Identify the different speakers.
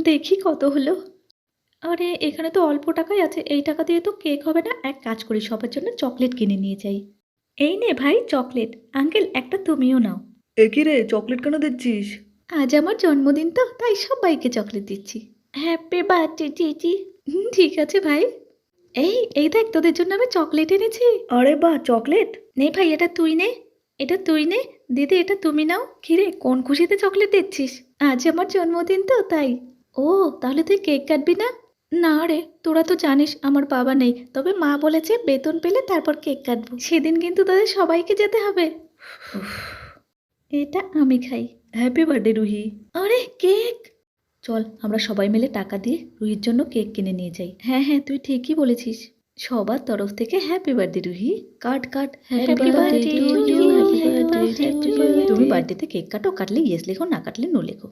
Speaker 1: দেখি কত হলো। আরে এখানে তো অল্প টাকাই আছে, এই টাকা দিয়ে তো কেক হবে না। এক কাজ করি, সবার জন্য চকলেট কিনে নিয়ে যাই। এই নে ভাই চকলেট। আঙ্কেল একটা তুমিও নাও।
Speaker 2: এ কি রে, চকলেট কেন দিচ্ছিস?
Speaker 1: আজ আমার জন্মদিন তো, তাই সবাইকে চকলেট দিচ্ছি। হ্যাপি বার্থডে জিজি। ঠিক আছে ভাই। এই দেখ তোদের জন্য আমি চকলেট এনেছি।
Speaker 2: আরে বাহ, চকলেট!
Speaker 1: নে ভাই এটা তুই নে, এটা তুই নে। দিদি এটা তুমি নাও। কিরে কোন খুশিতে চকলেট দিচ্ছিস? আজ আমার জন্মদিন তো তাই। ও তাহলে তুই কেক কাটবি না? না রে, তোরা তো জানিস আমার বাবা নেই, তবে মা বলেছে বেতন পেলে তারপর কেক কাটবো। সেদিন কিন্তু তাদের সবাইকে যেতে হবে। উফ, এটা আমি খাই।
Speaker 2: Happy birthday Ruhi.
Speaker 1: আরে কেক! চল আমরা সবাই মিলে টাকা দিয়ে রুহির জন্য কেক কিনে নিয়ে যাই। হ্যাঁ হ্যাঁ তুই ঠিকই বলেছিস। সবার তরফ থেকে happy birthday Ruhi. Cut cut. Happy birthday to you, happy birthday to you. তুমি বার্থডেতে কেক কাটো, কাটলে ইয়েস লেখো, না কাটলে নো লেখো।